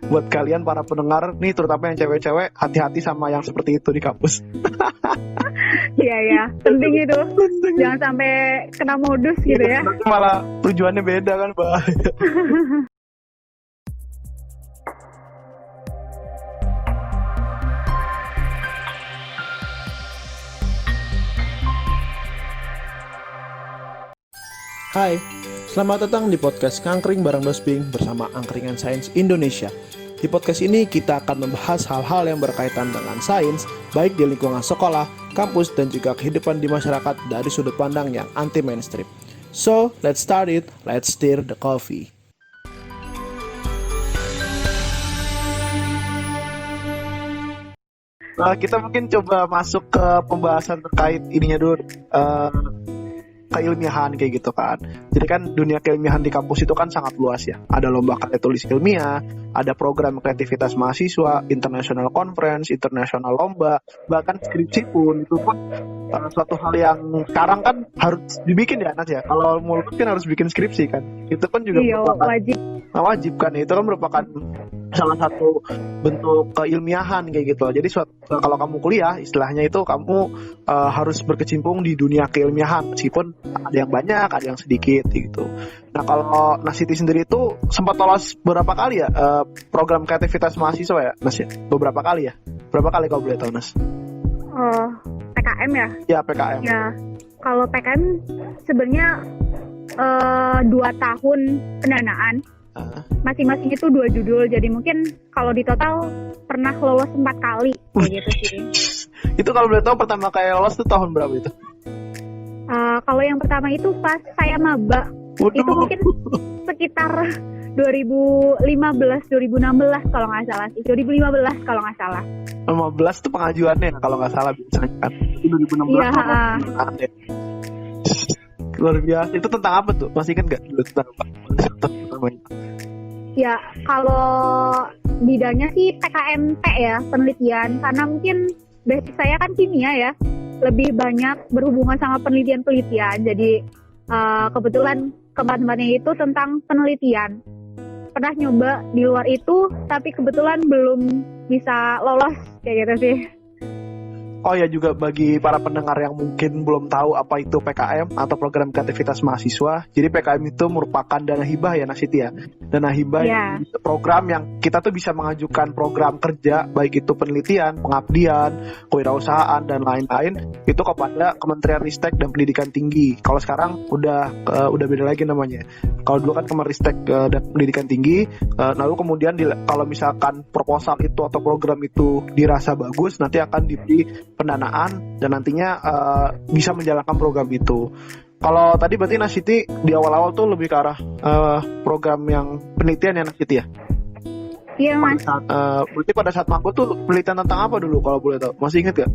buat kalian para pendengar nih, terutama yang cewek-cewek, hati-hati sama yang seperti itu di kampus. Iya ya, penting itu. Jangan sampai kena modus gitu ya. Malah tujuannya beda kan, bahaya. Hai, selamat datang di podcast Ngangkring bareng Dosping bersama Angkringan Sains Indonesia. Di podcast ini kita akan membahas hal-hal yang berkaitan dengan sains, baik di lingkungan sekolah, kampus, dan juga kehidupan di masyarakat dari sudut pandang yang anti-mainstream. So, let's start it, let's stir the coffee. Kita mungkin coba masuk ke pembahasan terkait ininya dulu, keilmiahan kayak gitu kan. Jadi kan dunia keilmiahan di kampus itu kan sangat luas ya. Ada lomba karya tulis ilmiah, ada program kreativitas mahasiswa, international conference, international lomba, bahkan skripsi pun itu pun suatu hal yang sekarang kan harus dibikin ya Nas ya. Kalau mau lulus kan harus bikin skripsi kan. Itu kan juga merupakan wajib kan. Itu kan merupakan salah satu bentuk keilmiahan kayak gitu. Jadi kalau kamu kuliah istilahnya itu kamu harus berkecimpung di dunia keilmiahan, meskipun ada yang banyak, ada yang sedikit gitu. Nah kalau Nasiti sendiri itu sempat lolos berapa kali ya program kreativitas mahasiswa ya Nas ya? Beberapa kali ya? Berapa kali kalau boleh tahu Nas? PKM ya? Ya PKM. Ya kalau PKM sebenarnya 2 tahun pendanaan. Masing-masing itu 2 judul, jadi mungkin kalau di total pernah lolos 4 kali kayak gitu sih. Itu kalau boleh tahu pertama kali lolos itu tahun berapa itu? Kalau yang pertama itu pas saya maba. Waduh. Itu mungkin sekitar 2015-2016 kalau nggak salah sih. 2015 kalau nggak salah. 15 itu pengajuannya kalau nggak salah biasanya kan. Itu 2016. Iya. Luar biasa. Itu tentang apa tuh? Masih kan nggak dulu tentang apa? Ya, kalau bidangnya sih PKMP ya, penelitian. Karena mungkin basic saya kan kimia ya, lebih banyak berhubungan sama penelitian-penelitian. Jadi kebetulan keempat-empatnya itu tentang penelitian. Pernah nyoba di luar itu, tapi kebetulan belum bisa lolos kayak gitu sih. Oh ya, juga bagi para pendengar yang mungkin belum tahu apa itu PKM atau program kreativitas mahasiswa. Jadi PKM itu merupakan dana hibah ya Nasiti ya. Dana hibah yang program yang kita tuh bisa mengajukan program kerja, baik itu penelitian, pengabdian, kewirausahaan dan lain-lain itu kepada Kementerian Ristek dan Pendidikan Tinggi. Kalau sekarang udah beda lagi namanya. Kalau dulu kan Kemenristek dan Pendidikan Tinggi, lalu kemudian kalau misalkan proposal itu atau program itu dirasa bagus, nanti akan diberi pendanaan dan nantinya bisa menjalankan program itu. Kalau tadi berarti Nasiti di awal-awal tuh lebih ke arah program yang penelitian ya Nasiti ya? Iya Mas. Berarti pada saat matkul tuh penelitian tentang apa dulu kalau boleh tahu? Masih ingat gak?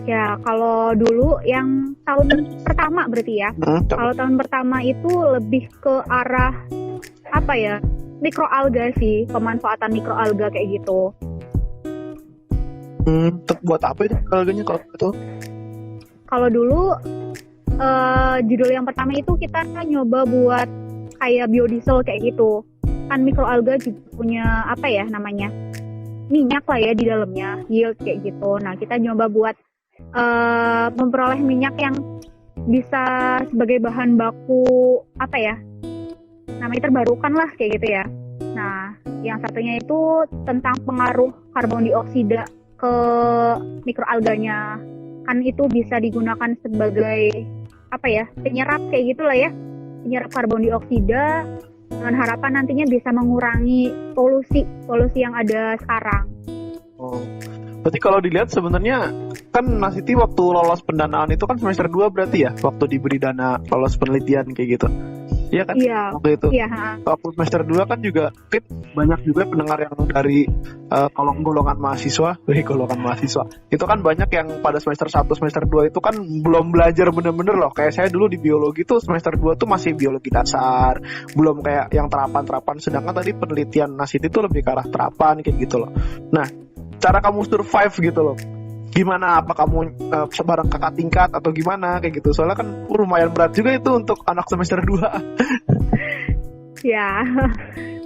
Ya kalau dulu yang tahun pertama berarti ya. Kalau tahun pertama itu lebih ke arah apa ya? Mikroalga sih, pemanfaatan mikroalga kayak gitu. Buat apa itu alganya kalau itu? Kalau dulu judul yang pertama itu kita nyoba buat kayak biodiesel kayak gitu. Kan mikroalga juga punya apa ya namanya? Minyak lah ya di dalamnya, yield kayak gitu. Nah, kita nyoba buat memperoleh minyak yang bisa sebagai bahan baku apa ya? Namanya terbarukan lah kayak gitu ya. Nah, yang satunya itu tentang pengaruh karbon dioksida ke mikroalganya. Kan itu bisa digunakan sebagai apa ya, penyerap kayak gitulah ya, penyerap karbon dioksida dengan harapan nantinya bisa mengurangi polusi yang ada sekarang. Berarti kalau dilihat sebenarnya kan Nasiti waktu lolos pendanaan itu kan semester 2 berarti ya, waktu diberi dana lolos penelitian kayak gitu. Iya kan? Iya. Waktu itu. Iya. Waktu semester 2 kan juga mungkin banyak juga pendengar yang dari kalau golongan mahasiswa. Itu kan banyak yang pada semester 1, semester 2 itu kan belum belajar bener-bener loh. Kayak saya dulu di biologi tuh semester 2 tuh masih biologi dasar, belum kayak yang terapan-terapan. Sedangkan tadi penelitian Nasiti itu lebih ke arah terapan kayak gitu loh. Nah, cara kamu survive gitu loh, gimana? Apa kamu bareng kakak tingkat atau gimana kayak gitu? Soalnya kan lumayan berat juga itu untuk anak semester 2. Ya,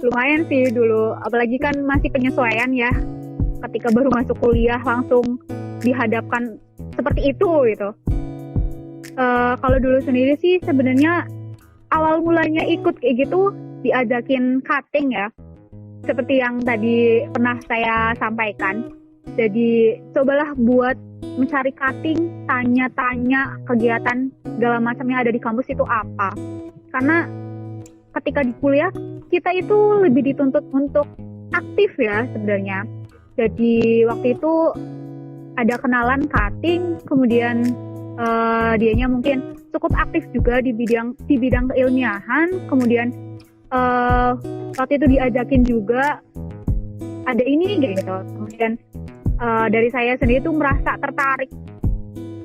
lumayan sih dulu. Apalagi kan masih penyesuaian ya. Ketika baru masuk kuliah langsung dihadapkan seperti itu gitu. Kalau dulu sendiri sih sebenarnya awal mulanya ikut kayak gitu diajakin cutting ya. Seperti yang tadi pernah saya sampaikan. Jadi cobalah buat mencari cutting, tanya-tanya kegiatan segala macam yang ada di kampus itu apa. Karena ketika di kuliah kita itu lebih dituntut untuk aktif ya sebenarnya. Jadi waktu itu ada kenalan cutting, kemudian dianya mungkin cukup aktif juga di bidang keilmiahan, kemudian waktu itu diajakin juga ada ini gitu. Kemudian dari saya sendiri tuh merasa tertarik,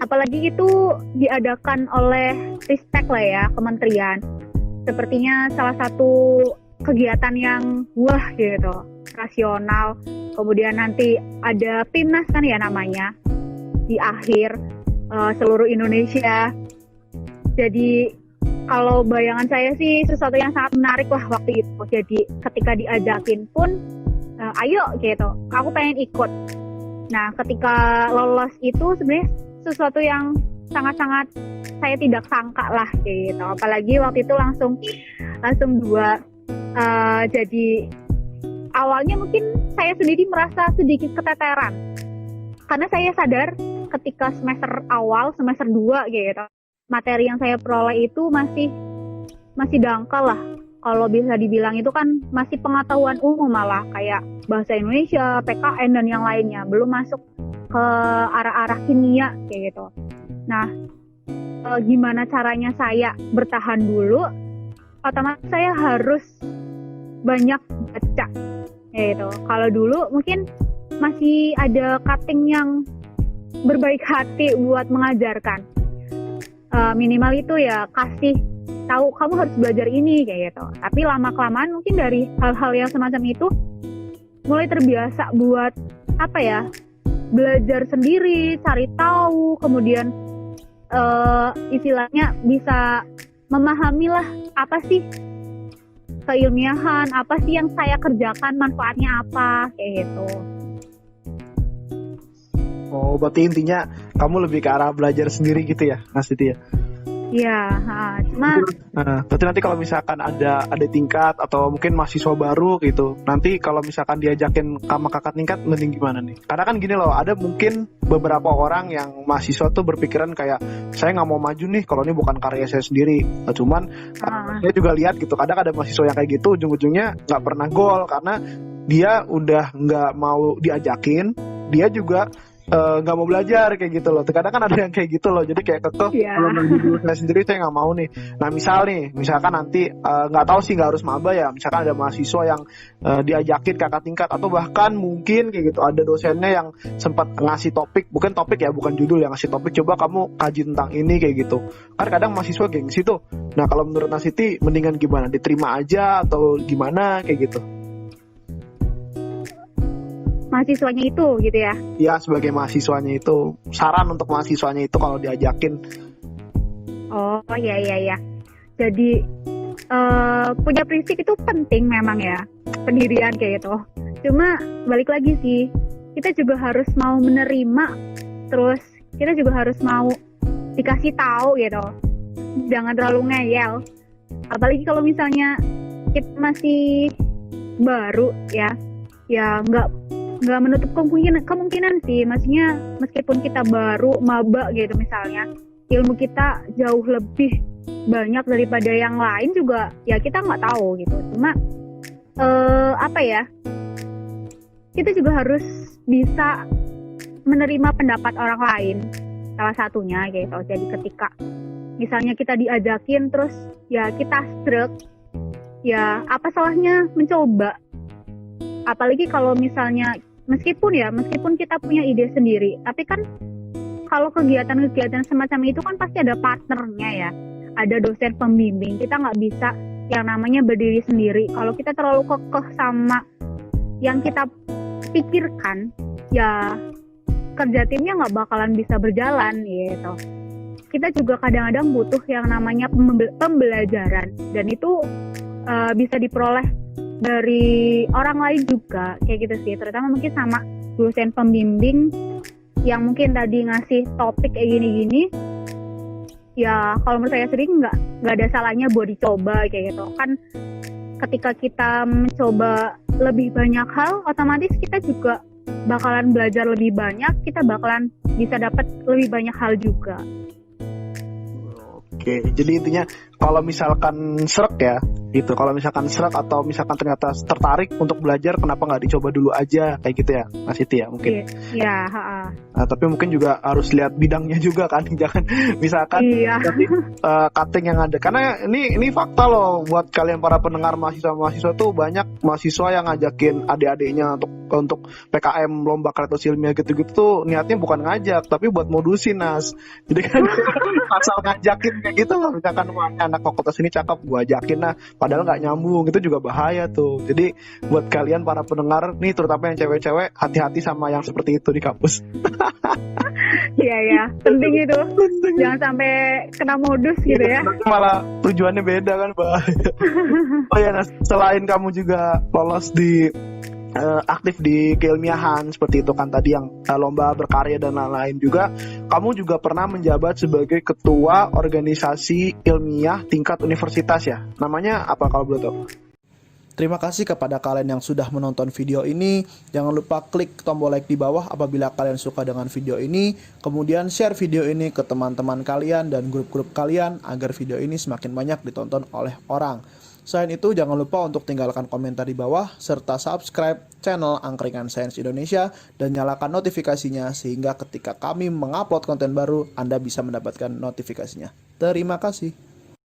apalagi itu diadakan oleh Ristek lah ya, kementerian. Sepertinya salah satu kegiatan yang wah gitu, rasional. Kemudian nanti ada PIMNAS kan ya namanya di akhir seluruh Indonesia. Jadi kalau bayangan saya sih sesuatu yang sangat menarik lah waktu itu. Jadi ketika diajakin pun ayo gitu, aku pengen ikut. Nah ketika lolos itu sebenarnya sesuatu yang sangat-sangat saya tidak sangka lah gitu. Apalagi waktu itu langsung 2. Jadi awalnya mungkin saya sendiri merasa sedikit keteteran. Karena saya sadar ketika semester awal, semester 2 gitu, materi yang saya peroleh itu masih dangkal lah. Kalau bisa dibilang itu kan masih pengetahuan umum malah, kayak bahasa Indonesia, PKN dan yang lainnya, belum masuk ke arah-arah kimia kayak gitu. Nah, gimana caranya saya bertahan dulu? Otomatis saya harus banyak baca gitu. Kalau dulu mungkin masih ada cutting yang berbaik hati buat mengajarkan. Minimal itu ya kasih tahu kamu harus belajar ini kayak gitu. Tapi lama-kelamaan mungkin dari hal-hal yang semacam itu mulai terbiasa buat belajar sendiri, cari tahu, kemudian istilahnya bisa memahami lah apa sih keilmiahan, apa sih yang saya kerjakan, manfaatnya apa kayak gitu. Oh, berarti intinya kamu lebih ke arah belajar sendiri gitu ya, Mas Titi ya? Iya, cuma berarti nanti kalau misalkan ada tingkat atau mungkin mahasiswa baru gitu, nanti kalau misalkan diajakin sama kakak tingkat mending gimana nih? Karena kan gini loh, ada mungkin beberapa orang yang mahasiswa tuh berpikiran kayak saya nggak mau maju nih kalau ini bukan karya saya sendiri. Nah, cuman saya juga lihat gitu, kadang ada mahasiswa yang kayak gitu ujung-ujungnya nggak pernah gol karena dia udah nggak mau diajakin, dia juga nggak mau belajar kayak gitu loh. Terkadang kan ada yang kayak gitu loh, jadi kayak kekeh kalau mau dulu saya sendiri saya nggak mau nih. Nah misalkan nanti nggak tahu sih, nggak harus maba ya, misalkan ada mahasiswa yang diajakin kakak tingkat atau bahkan mungkin kayak gitu ada dosennya yang sempat ngasih topik, bukan judul, yang ngasih topik, coba kamu kaji tentang ini kayak gitu. Kan kadang mahasiswa gengsi tuh. Nah kalau menurut Nasiti mendingan gimana, diterima aja atau gimana kayak gitu? Mahasiswanya itu gitu ya? Ya, sebagai mahasiswanya itu, saran untuk mahasiswanya itu kalau diajakin. Oh iya. Jadi punya prinsip itu penting memang ya, pendirian kayak gitu. Cuma balik lagi sih, kita juga harus mau menerima, terus kita juga harus mau dikasih tahu gitu. Jangan terlalu ngeyel. Apalagi kalau misalnya kita masih baru ya nggak menutup kemungkinan sih, maksudnya meskipun kita baru maba gitu misalnya, ilmu kita jauh lebih banyak daripada yang lain juga ya kita nggak tahu gitu. Cuma kita juga harus bisa menerima pendapat orang lain, salah satunya gitu. Jadi ketika misalnya kita diajakin terus ya kita stroke, ya apa salahnya mencoba. Apalagi kalau misalnya meskipun kita punya ide sendiri, tapi kan kalau kegiatan-kegiatan semacam itu kan pasti ada partnernya ya, ada dosen pembimbing. Kita nggak bisa yang namanya berdiri sendiri. Kalau kita terlalu kekeh sama yang kita pikirkan, ya kerja timnya nggak bakalan bisa berjalan gitu. Kita juga kadang-kadang butuh yang namanya pembelajaran, dan itu bisa diperoleh dari orang lain juga kayak gitu sih, terutama mungkin sama dosen pembimbing yang mungkin tadi ngasih topik kayak gini-gini. Ya kalau menurut saya sendiri nggak ada salahnya buat dicoba kayak gitu kan. Ketika kita mencoba lebih banyak hal, otomatis kita juga bakalan belajar lebih banyak, kita bakalan bisa dapat lebih banyak hal juga. Oke, jadi intinya kalau misalkan srek ya, gitu. Kalau misalkan srek atau misalkan ternyata tertarik untuk belajar, kenapa nggak dicoba dulu aja, kayak gitu ya, Mas Siti ya mungkin. Iya. Nah, tapi mungkin juga harus lihat bidangnya juga kan, jangan misalkan cutting yang ada. Karena ini fakta loh buat kalian para pendengar mahasiswa tuh, banyak mahasiswa yang ngajakin adik-adiknya untuk PKM lomba kreatif ilmiah gitu-gitu tuh niatnya bukan ngajak, tapi buat modusin Nas. Jadi kan asal ngajakin kayak gitu loh, misalkan anak fakultas ini cakep gua ajakin, nah padahal nggak nyambung, itu juga bahaya tuh. Jadi buat kalian para pendengar nih, terutama yang cewek-cewek, hati-hati sama yang seperti itu di kampus. Iya, penting itu. Jangan sampai kena modus gitu ya. Malah tujuannya beda kan, bahaya. Oh ya, Nas, selain kamu juga lolos di aktif di keilmiahan seperti itu kan tadi, yang lomba berkarya dan lain-lain juga, kamu juga pernah menjabat sebagai ketua organisasi ilmiah tingkat universitas ya. Namanya apa kalau boleh tahu? Terima kasih kepada kalian yang sudah menonton video ini. Jangan lupa klik tombol like di bawah apabila kalian suka dengan video ini. Kemudian share video ini ke teman-teman kalian dan grup-grup kalian agar video ini semakin banyak ditonton oleh orang. Selain itu, jangan lupa untuk tinggalkan komentar di bawah, serta subscribe channel Angkringan Sains Indonesia, dan nyalakan notifikasinya sehingga ketika kami mengupload konten baru, Anda bisa mendapatkan notifikasinya. Terima kasih.